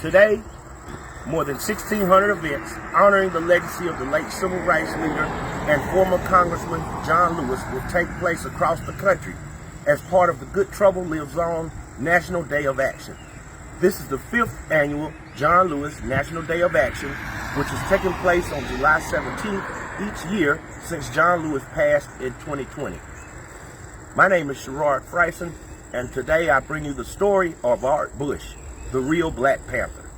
Today, more than 1,600 events honoring the legacy of the late civil rights leader and former Congressman John Lewis will take place across the country as part of the Good Trouble Lives On National Day of Action. This is the 5th annual John Lewis National Day of Action, which is taking place on July 17th each year since John Lewis passed in 2020. My name is Sherard Frieson, and today I bring you the story of Art Bush, the real Black Panther.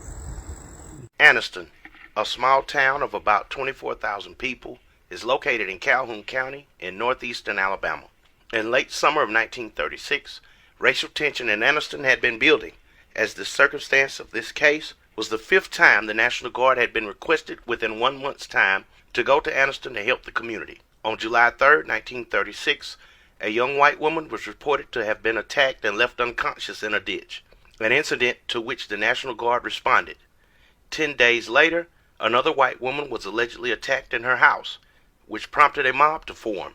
Anniston, a small town of about 24,000 people, is located in Calhoun County in northeastern Alabama. In late summer of 1936, racial tension in Anniston had been building, as the circumstance of this case was the 5th time the National Guard had been requested within 1 month's time to go to Anniston to help the community. On July 3, 1936, a young white woman was reported to have been attacked and left unconscious in a ditch, an incident to which the National Guard responded. 10 days later, another white woman was allegedly attacked in her house, which prompted a mob to form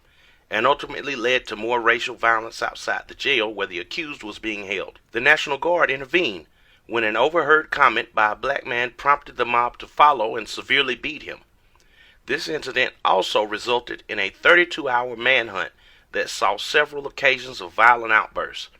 and ultimately led to more racial violence outside the jail where the accused was being held. The National Guard intervened when an overheard comment by a black man prompted the mob to follow and severely beat him. This incident also resulted in a 32-hour manhunt that saw several occasions of violent outbursts.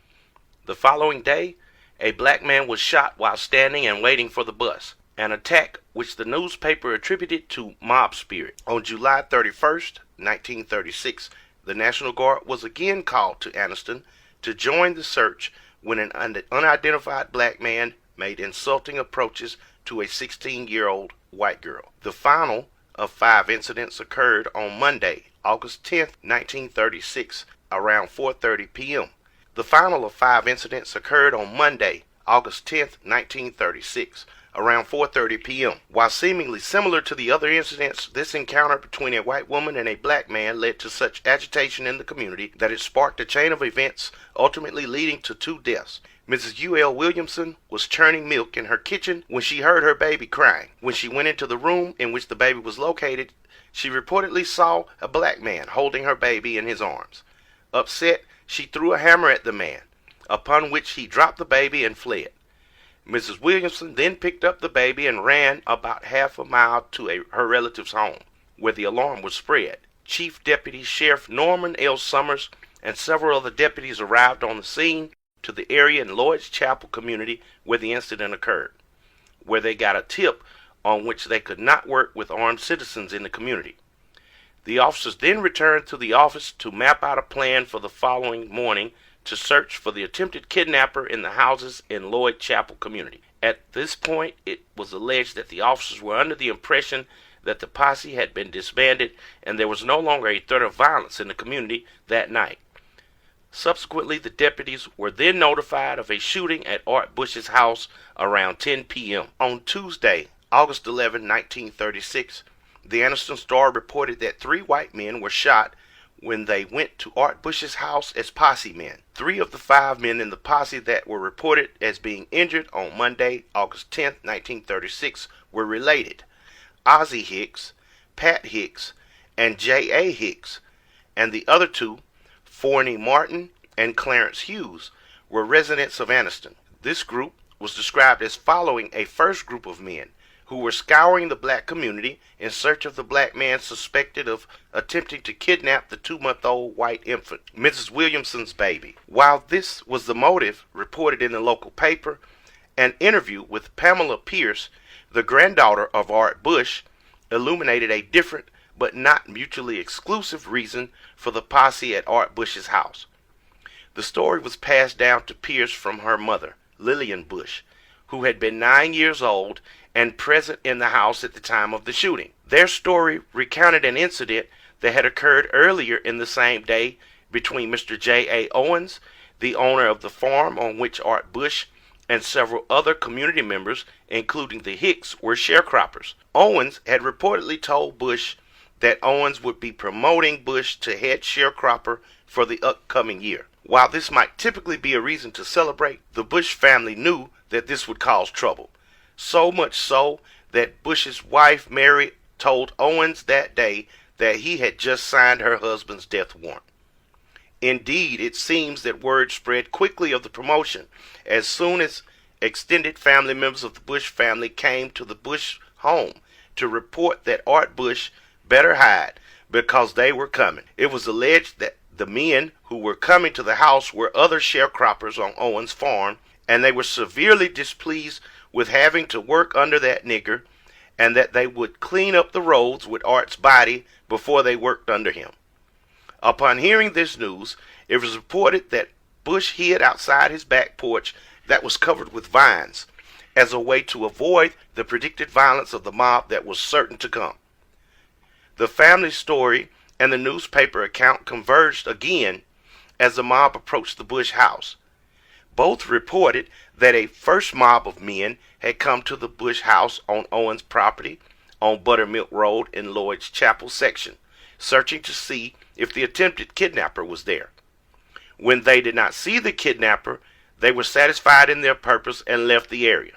The following day, a black man was shot while standing and waiting for the bus, an attack which the newspaper attributed to mob spirit. On July 31st, 1936, the National Guard was again called to Anniston to join the search when an unidentified black man made insulting approaches to a 16-year-old white girl. The final of 5 incidents occurred on Monday, August 10th, 1936, around 4:30 p.m. The final of 5 incidents occurred on Monday, August 10th, 1936, around 4:30 p.m. While seemingly similar to the other incidents, this encounter between a white woman and a black man led to such agitation in the community that it sparked a chain of events, ultimately leading to 2 deaths. Mrs. U.L. Williamson was churning milk in her kitchen when she heard her baby crying. When she went into the room in which the baby was located, she reportedly saw a black man holding her baby in his arms. Upset, she threw a hammer at the man, upon which he dropped the baby and fled. Mrs. Williamson then picked up the baby and ran about half a mile to her relative's home, where the alarm was spread. Chief Deputy Sheriff Norman L. Summers and several other deputies arrived on the scene to the area in Lloyd's Chapel community where the incident occurred, where they got a tip on which they could not work with armed citizens in the community. The officers then returned to the office to map out a plan for the following morning to search for the attempted kidnapper in the houses in Lloyd Chapel community. At this point, it was alleged that the officers were under the impression that the posse had been disbanded and there was no longer a threat of violence in the community that night. Subsequently, the deputies were then notified of a shooting at Art Bush's house around 10 p.m. On Tuesday, August 11, 1936, the Anniston Star reported that 3 white men were shot when they went to Art Bush's house as posse men. 3 of the 5 men in the posse that were reported as being injured on Monday, August 10, 1936, were related: Ozzie Hicks, Pat Hicks, and J.A. Hicks, and the other 2, Forney Martin and Clarence Hughes, were residents of Anniston. This group was described as following a first group of men who were scouring the black community in search of the black man suspected of attempting to kidnap the 2-month-old white infant, Mrs. Williamson's baby. While this was the motive reported in the local paper, an interview with Pamela Pierce, the granddaughter of Art Bush, illuminated a different but not mutually exclusive reason for the posse at Art Bush's house. The story was passed down to Pierce from her mother, Lillian Bush, who had been 9 years old and present in the house at the time of the shooting. Their story recounted an incident that had occurred earlier in the same day between Mr. J.A. Owens, the owner of the farm on which Art Bush and several other community members, including the Hicks, were sharecroppers. Owens had reportedly told Bush that Owens would be promoting Bush to head sharecropper for the upcoming year. While this might typically be a reason to celebrate, the Bush family knew that this would cause trouble. So much so that Bush's wife, Mary, told Owens that day that he had just signed her husband's death warrant. Indeed, it seems that word spread quickly of the promotion. As soon as extended family members of the Bush family came to the Bush home to report that Art Bush better hide because they were coming. It was alleged that the men who were coming to the house were other sharecroppers on Owens' farm, and they were severely displeased with having to work under that nigger, and that they would clean up the roads with Art's body before they worked under him. Upon hearing this news, it was reported that Bush hid outside his back porch that was covered with vines as a way to avoid the predicted violence of the mob that was certain to come. The family story and the newspaper account converged again as the mob approached the Bush house. Both reported that a first mob of men had come to the Bush house on Owens' property on Buttermilk Road in Lloyd's Chapel section, searching to see if the attempted kidnapper was there. When they did not see the kidnapper, they were satisfied in their purpose and left the area.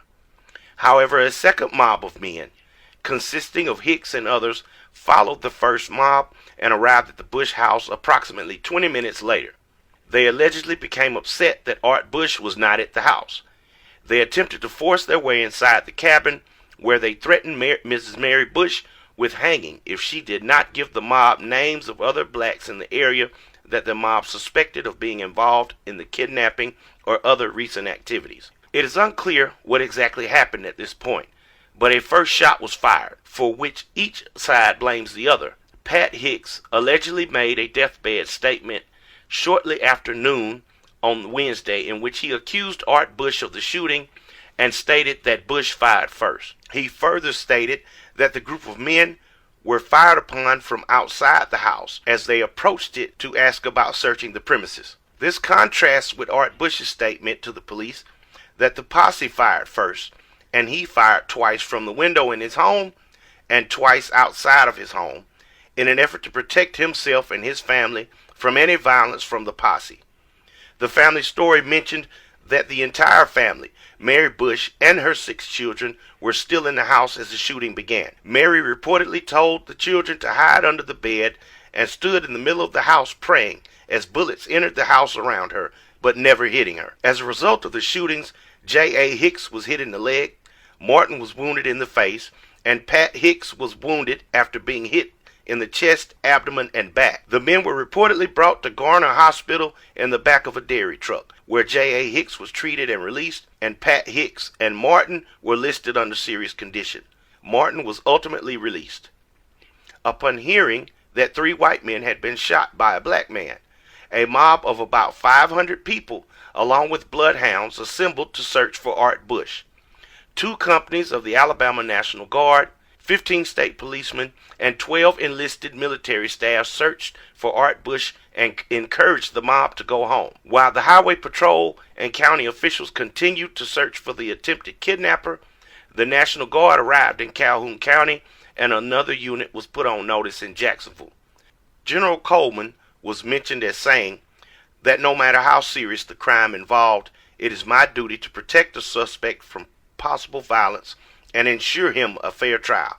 However, a second mob of men, consisting of Hicks and others, followed the first mob and arrived at the Bush house approximately 20 minutes later. They allegedly became upset that Art Bush was not at the house. They attempted to force their way inside the cabin, where they threatened Mrs. Mary Bush with hanging if she did not give the mob names of other blacks in the area that the mob suspected of being involved in the kidnapping or other recent activities. It is unclear what exactly happened at this point, but a first shot was fired, for which each side blames the other. Pat Hicks allegedly made a deathbed statement shortly after noon on Wednesday in which he accused Art Bush of the shooting and stated that Bush fired first. He further stated that the group of men were fired upon from outside the house as they approached it to ask about searching the premises. This contrasts with Art Bush's statement to the police that the posse fired first, and he fired twice from the window in his home and twice outside of his home in an effort to protect himself and his family from any violence from the posse. The family story mentioned that the entire family, Mary Bush and her 6 children, were still in the house as the shooting began. Mary reportedly told the children to hide under the bed and stood in the middle of the house praying as bullets entered the house around her, but never hitting her. As a result of the shootings, J.A. Hicks was hit in the leg, Martin was wounded in the face, and Pat Hicks was wounded after being hit in the chest, abdomen, and back. The men were reportedly brought to Garner Hospital in the back of a dairy truck, where J.A. Hicks was treated and released, and Pat Hicks and Martin were listed under serious condition. Martin was ultimately released. Upon hearing that 3 white men had been shot by a black man, a mob of about 500 people, along with bloodhounds, assembled to search for Art Bush. 2 companies of the Alabama National Guard, 15 state policemen, and 12 enlisted military staff searched for Art Bush and encouraged the mob to go home. While the highway patrol and county officials continued to search for the attempted kidnapper, the National Guard arrived in Calhoun County and another unit was put on notice in Jacksonville. General Coleman was mentioned as saying that no matter how serious the crime involved, it is my duty to protect the suspect from possible violence and ensure him a fair trial,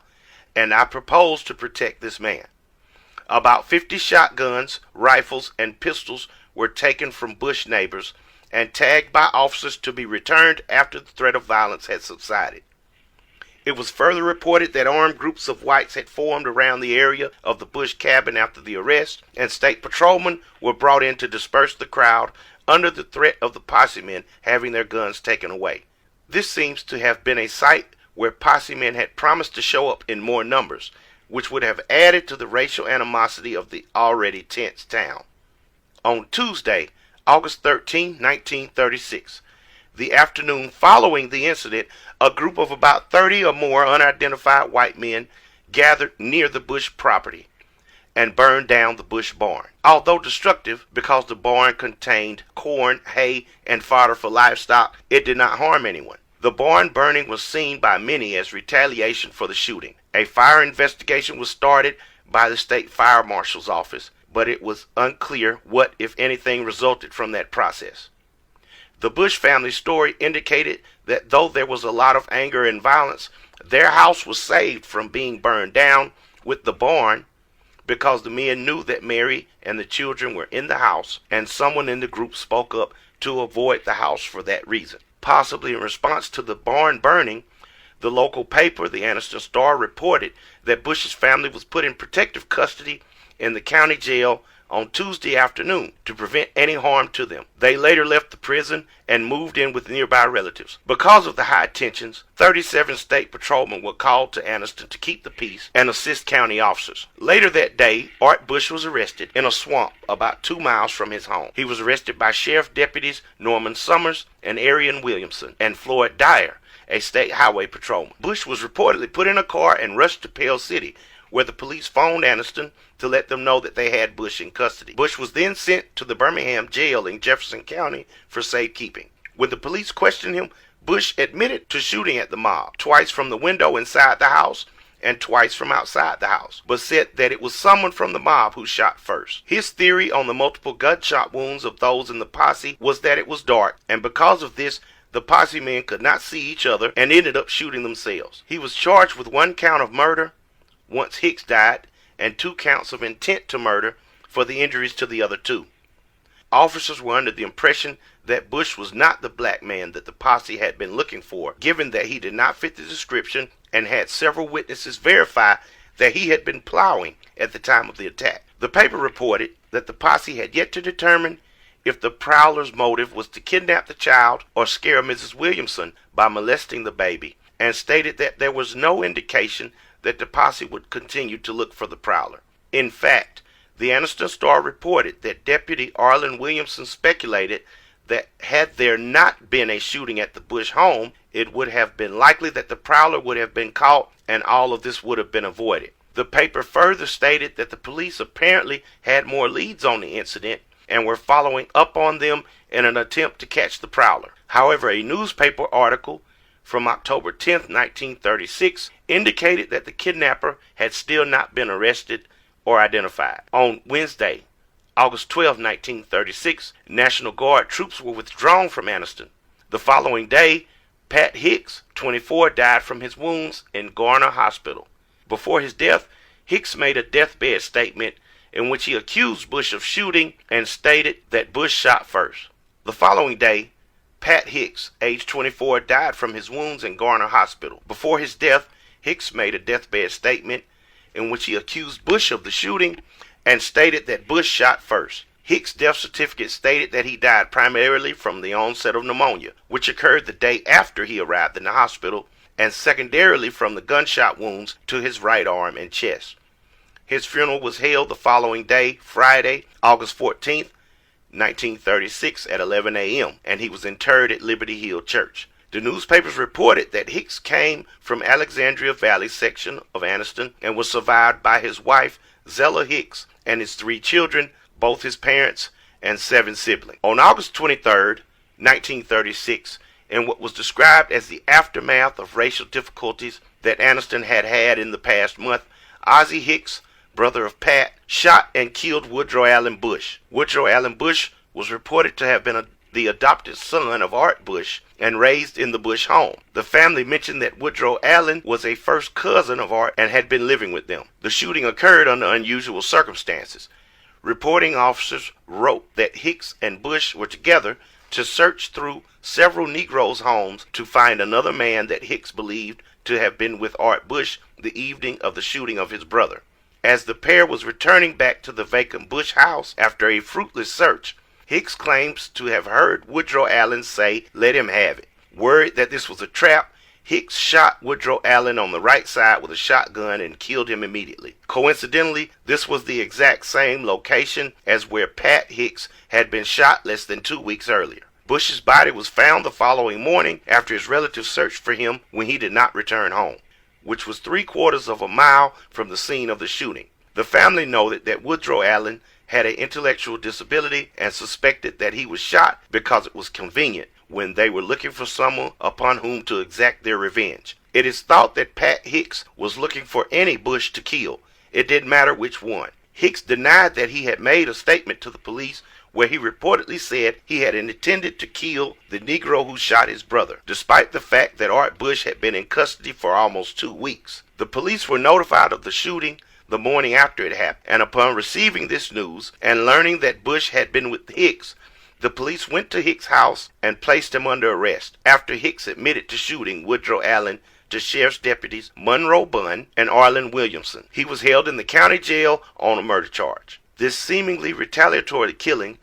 and I propose to protect this man. About 50 shotguns, rifles, and pistols were taken from Bush neighbors and tagged by officers to be returned after the threat of violence had subsided. It was further reported that armed groups of whites had formed around the area of the Bush cabin after the arrest, and state patrolmen were brought in to disperse the crowd under the threat of the posse men having their guns taken away. This seems to have been a site where posse men had promised to show up in more numbers, which would have added to the racial animosity of the already tense town. On Tuesday, August 13, 1936, the afternoon following the incident, a group of about 30 or more unidentified white men gathered near the Bush property and burned down the Bush barn. Although destructive because the barn contained corn, hay, and fodder for livestock, it did not harm anyone. The barn burning was seen by many as retaliation for the shooting. A fire investigation was started by the state fire marshal's office, but it was unclear what, if anything, resulted from that process. The Bush family story indicated that though there was a lot of anger and violence, their house was saved from being burned down with the barn because the men knew that Mary and the children were in the house, and someone in the group spoke up to avoid the house for that reason. possibly in response to the barn burning, the local paper, the Anniston Star, reported that Bush's family was put in protective custody in the county jail on Tuesday afternoon to prevent any harm to them. They later left the prison and moved in with nearby relatives. Because of the high tensions, 37 state patrolmen were called to Anniston to keep the peace and assist county officers. Later that day, Art Bush was arrested in a swamp about 2 miles from his home. He was arrested by Sheriff Deputies Norman Summers and Arian Williamson and Floyd Dyer, a state highway patrolman. Bush was reportedly put in a car and rushed to Pell City, where the police phoned Anniston to let them know that they had Bush in custody. Bush was then sent to the Birmingham jail in Jefferson County for safekeeping. When the police questioned him, Bush admitted to shooting at the mob, twice from the window inside the house and twice from outside the house, but said that it was someone from the mob who shot first. His theory on the multiple gunshot wounds of those in the posse was that it was dark, and because of this, the posse men could not see each other and ended up shooting themselves. He was charged with 1 count of murder once Hicks died, and 2 counts of intent to murder for the injuries to the other 2. Officers were under the impression that Bush was not the black man that the posse had been looking for, given that he did not fit the description and had several witnesses verify that he had been plowing at the time of the attack. The paper reported that the posse had yet to determine if the prowler's motive was to kidnap the child or scare Mrs. Williamson by molesting the baby, and stated that there was no indication that the posse would continue to look for the prowler. In fact, the Anniston Star reported that Deputy Arlen Williamson speculated that had there not been a shooting at the Bush home, it would have been likely that the prowler would have been caught and all of this would have been avoided. The paper further stated that the police apparently had more leads on the incident and were following up on them in an attempt to catch the prowler. However, a newspaper article from October 10, 1936, indicated that the kidnapper had still not been arrested or identified. On Wednesday, August 12, 1936, National Guard troops were withdrawn from Anniston. The following day, Pat Hicks, 24, died from his wounds in Garner Hospital. Before his death, Hicks made a deathbed statement in which he accused Bush of shooting and stated that Bush shot first. The following day, Pat Hicks, age 24, died from his wounds in Garner Hospital. Before his death, Hicks made a deathbed statement in which he accused Bush of the shooting and stated that Bush shot first. Hicks' death certificate stated that he died primarily from the onset of pneumonia, which occurred the day after he arrived in the hospital, and secondarily from the gunshot wounds to his right arm and chest. His funeral was held the following day, Friday, August 14th, 1936 at 11 a.m., and he was interred at Liberty Hill Church. The newspapers reported that Hicks came from Alexandria Valley section of Anniston and was survived by his wife, Zella Hicks, and his 3 children, both his parents, and 7 siblings. On August 23rd, 1936, in what was described as the aftermath of racial difficulties that Anniston had had in the past month, Ozzie Hicks, brother of Pat, shot and killed Woodrow Allen Bush. Woodrow Allen Bush was reported to have been the adopted son of Art Bush and raised in the Bush home. The family mentioned that Woodrow Allen was a first cousin of Art and had been living with them. The shooting occurred under unusual circumstances. Reporting officers wrote that Hicks and Bush were together to search through several Negroes' homes to find another man that Hicks believed to have been with Art Bush the evening of the shooting of his brother. As the pair was returning back to the vacant Bush house after a fruitless search, Hicks claims to have heard Woodrow Allen say, "Let him have it." Worried that this was a trap, Hicks shot Woodrow Allen on the right side with a shotgun and killed him immediately. Coincidentally, this was the exact same location as where Pat Hicks had been shot less than 2 weeks earlier. Bush's body was found the following morning after his relatives searched for him when he did not return home, which was 3/4 of a mile from the scene of the shooting. The family noted that Woodrow Allen had an intellectual disability and suspected that he was shot because it was convenient when they were looking for someone upon whom to exact their revenge. It is thought that Pat Hicks was looking for any Bush to kill. It didn't matter which one. Hicks denied that he had made a statement to the police where he reportedly said he had intended to kill the Negro who shot his brother, despite the fact that Art Bush had been in custody for almost 2 weeks. The police were notified of the shooting the morning after it happened, and upon receiving this news and learning that Bush had been with Hicks, The police went to Hicks' house and placed him under arrest after Hicks admitted to shooting Woodrow Allen to sheriff's deputies Munroe Graham and Arlen Williamson. He was held in the county jail on a murder charge. This seemingly retaliatory killing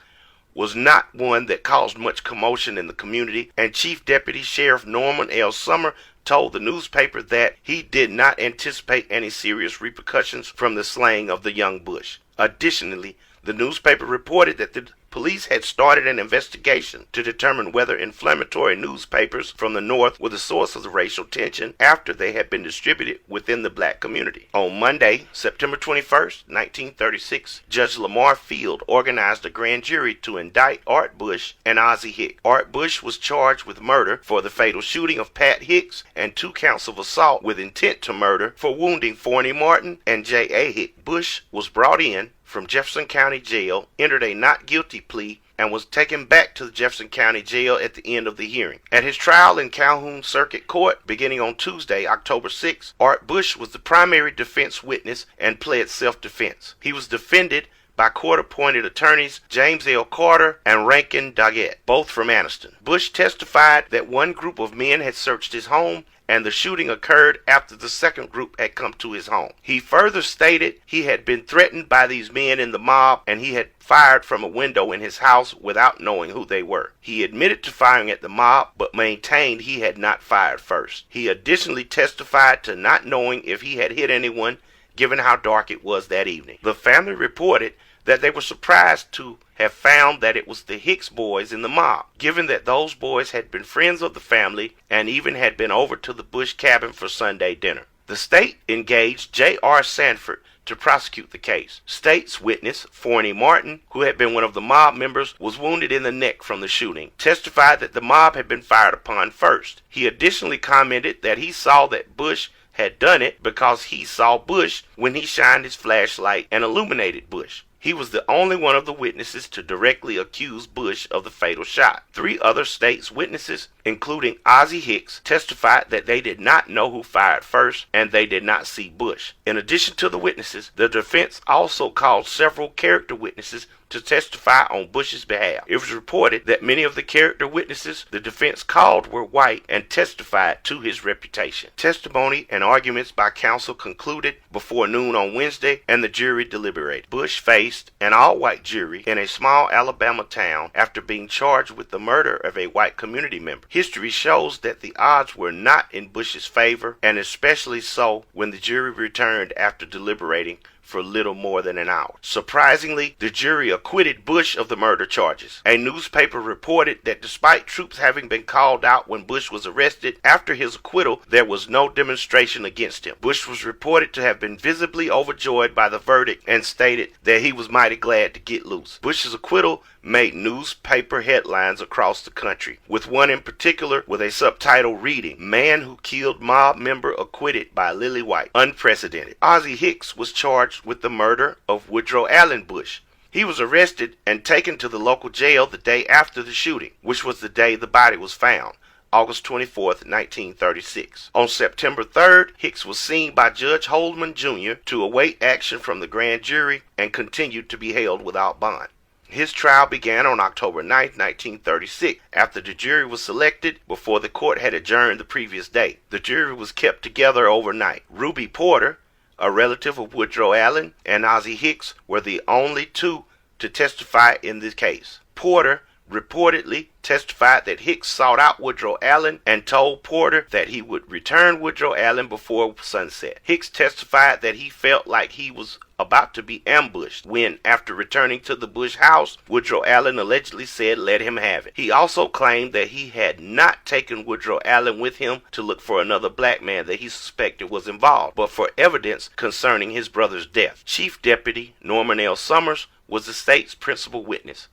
was not one that caused much commotion in the community, and Chief Deputy Sheriff Norman L. Summer told the newspaper that he did not anticipate any serious repercussions from the slaying of the young Bush. Additionally, the newspaper reported that the police had started an investigation to determine whether inflammatory newspapers from the North were the source of the racial tension after they had been distributed within the black community. On Monday, September 21st, 1936, Judge Lamar Field organized a grand jury to indict Art Bush and Ozzie Hicks. Art Bush was charged with murder for the fatal shooting of Pat Hicks and 2 counts of assault with intent to murder for wounding Forney Martin and J.A. Hicks. Bush was brought in from Jefferson County Jail, entered a not guilty plea, and was taken back to the Jefferson County Jail at the end of the hearing. At his trial in Calhoun Circuit Court, beginning on Tuesday, October 6, Art Bush was the primary defense witness and pled self-defense. He was defended by court-appointed attorneys James L. Carter and Rankin Doggett, both from Anniston. Bush testified that one group of men had searched his home and the shooting occurred after the second group had come to his home. He further stated he had been threatened by these men in the mob and he had fired from a window in his house without knowing who they were. He admitted to firing at the mob but maintained he had not fired first. He additionally testified to not knowing if he had hit anyone given how dark it was that evening. The family reported that they were surprised to have found that it was the Hicks boys in the mob, given that those boys had been friends of the family and even had been over to the Bush cabin for Sunday dinner. The state engaged J.R. Sanford to prosecute the case. State's witness, Forney Martin, who had been one of the mob members, was wounded in the neck from the shooting, testified that the mob had been fired upon first. He additionally commented that he saw that Bush had done it because he saw Bush when he shined his flashlight and illuminated Bush. He was the only one of the witnesses to directly accuse Bush of the fatal shot. 3 other state's witnesses, including Ozzie Hicks, testified that they did not know who fired first and they did not see Bush. In addition to the witnesses, the defense also called several character witnesses to testify on Bush's behalf. It was reported that many of the character witnesses the defense called were white and testified to his reputation. Testimony and arguments by counsel concluded before noon on Wednesday and the jury deliberated. Bush faced an all-white jury in a small Alabama town after being charged with the murder of a white community member. History shows that the odds were not in Bush's favor, and especially so when the jury returned after deliberating for little more than an hour. Surprisingly, the jury acquitted Bush of the murder charges. A newspaper reported that despite troops having been called out when Bush was arrested, after his acquittal, there was no demonstration against him. Bush was reported to have been visibly overjoyed by the verdict and stated that he was mighty glad to get loose. Bush's acquittal made newspaper headlines across the country, with one in particular with a subtitle reading, "Man Who Killed Mob Member Acquitted by Lily White." Unprecedented. Ozzie Hicks was charged with the murder of Woodrow Allen Bush. He was arrested and taken to the local jail the day after the shooting, which was the day the body was found, August 24th, 1936. On September 3rd, Hicks was seen by Judge Holdman Jr. to await action from the grand jury and continued to be held without bond. His trial began on October 9, 1936, after the jury was selected before the court had adjourned the previous day. The jury was kept together overnight. Ruby Porter, a relative of Woodrow Allen, and Ozzie Hicks were the only 2 to testify in this case. Porter reportedly testified that Hicks sought out Woodrow Allen and told Porter that he would return Woodrow Allen before sunset. Hicks testified that he felt like he was about to be ambushed when, after returning to the Bush house, Woodrow Allen allegedly said, "Let him have it." He also claimed that he had not taken Woodrow Allen with him to look for another black man that he suspected was involved, but for evidence concerning his brother's death. Chief Deputy Norman L. Summers was the state's principal witness.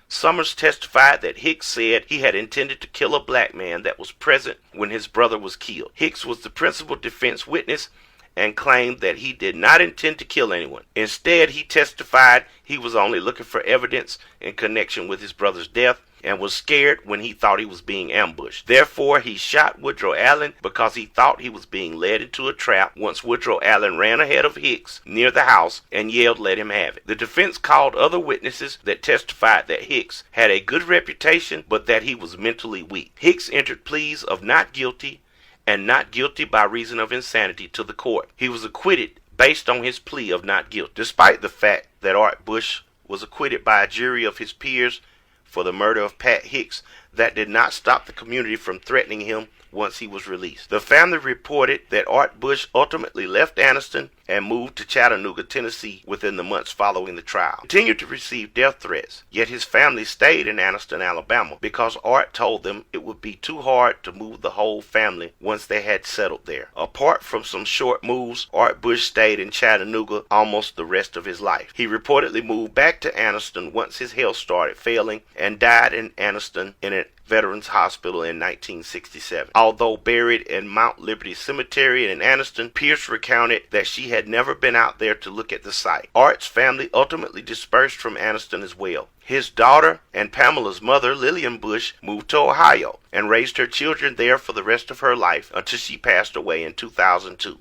Summers testified that Hicks said he had intended to kill a black man that was present when his brother was killed. Hicks was the principal defense witness and claimed that he did not intend to kill anyone. Instead, he testified he was only looking for evidence in connection with his brother's death and was scared when he thought he was being ambushed. Therefore, he shot Woodrow Allen because he thought he was being led into a trap once Woodrow Allen ran ahead of Hicks near the house and yelled, "Let him have it." The defense called other witnesses that testified that Hicks had a good reputation but that he was mentally weak. Hicks entered pleas of not guilty and not guilty by reason of insanity to the court. He was acquitted based on his plea of not guilty, despite the fact that Art Bush was acquitted by a jury of his peers for the murder of Pat Hicks. That did not stop the community from threatening him once he was released. The family reported that Art Bush ultimately left Anniston and moved to Chattanooga, Tennessee within the months following the trial. He continued to receive death threats, yet his family stayed in Anniston, Alabama, because Art told them it would be too hard to move the whole family once they had settled there. Apart from some short moves, Art Bush stayed in Chattanooga almost the rest of his life. He reportedly moved back to Anniston once his health started failing and died in Anniston in a Veterans Hospital in 1967. Although buried in Mount Liberty Cemetery in Anniston, Pierce recounted that she had never been out there to look at the site. Art's family ultimately dispersed from Anniston as well. His daughter and Pamela's mother, Lillian Bush, moved to Ohio and raised her children there for the rest of her life until she passed away in 2002.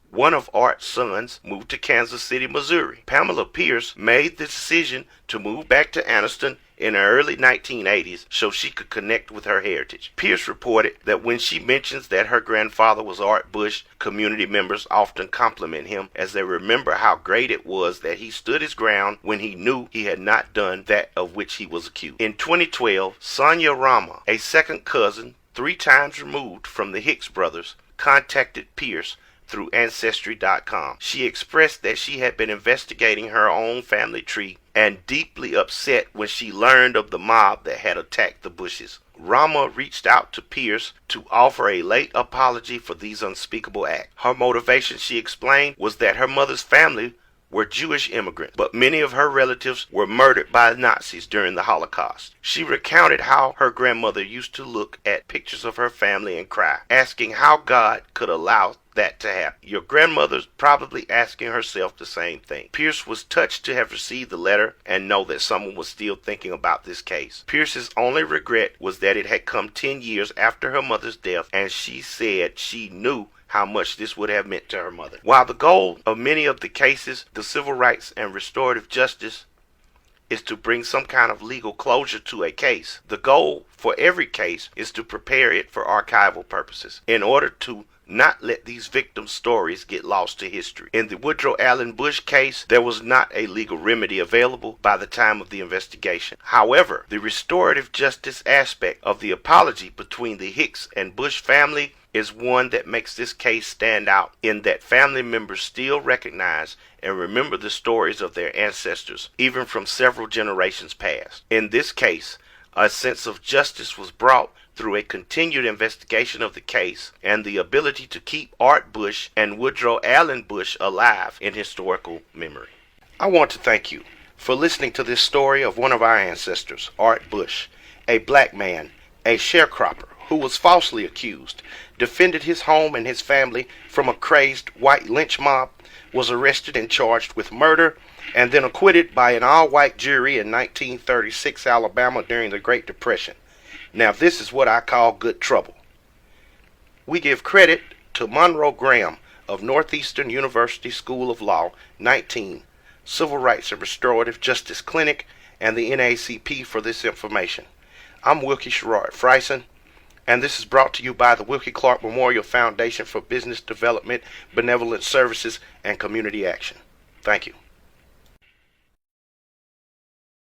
One of Art's sons moved to Kansas City, Missouri. Pamela Pierce made the decision to move back to Anniston in the early 1980s so she could connect with her heritage. Pierce reported that when she mentions that her grandfather was Art Bush, community members often compliment him as they remember how great it was that he stood his ground when he knew he had not done that of which he was accused. In 2012, Sonia Rama, a second cousin 3 times removed from the Hicks brothers, contacted Pierce through Ancestry.com. She expressed that she had been investigating her own family tree and deeply upset when she learned of the mob that had attacked the Bushes. Rama reached out to Pierce to offer a late apology for these unspeakable acts. Her motivation, she explained, was that her mother's family were Jewish immigrants, but many of her relatives were murdered by Nazis during the Holocaust. She recounted how her grandmother used to look at pictures of her family and cry, asking how God could allow that to happen. Your grandmother's probably asking herself the same thing. Pierce was touched to have received the letter and know that someone was still thinking about this case. Pierce's only regret was that it had come 10 years after her mother's death, and she said she knew how much this would have meant to her mother. While the goal of many of the cases, the civil rights and restorative justice, is to bring some kind of legal closure to a case, the goal for every case is to prepare it for archival purposes in order to not let these victims' stories get lost to history. In the Woodrow Allen Bush case, there was not a legal remedy available by the time of the investigation. However, the restorative justice aspect of the apology between the Hicks and Bush family is one that makes this case stand out in that family members still recognize and remember the stories of their ancestors, even from several generations past. In this case, a sense of justice was brought through a continued investigation of the case and the ability to keep Art Bush and Woodrow Allen Bush alive in historical memory. I want to thank you for listening to this story of one of our ancestors, Art Bush, a black man, a sharecropper who was falsely accused, defended his home and his family from a crazed white lynch mob, was arrested and charged with murder, and then acquitted by an all-white jury in 1936 Alabama during the Great Depression. Now this is what I call good trouble. We give credit to Munroe Graham of Northeastern University School of Law, 19, Civil Rights and Restorative Justice Clinic, and the NAACP for this information. I'm Wilkie Sherard Frieson, and this is brought to you by the Wilkie Clark Memorial Foundation for Business Development, Benevolent Services, and Community Action. Thank you.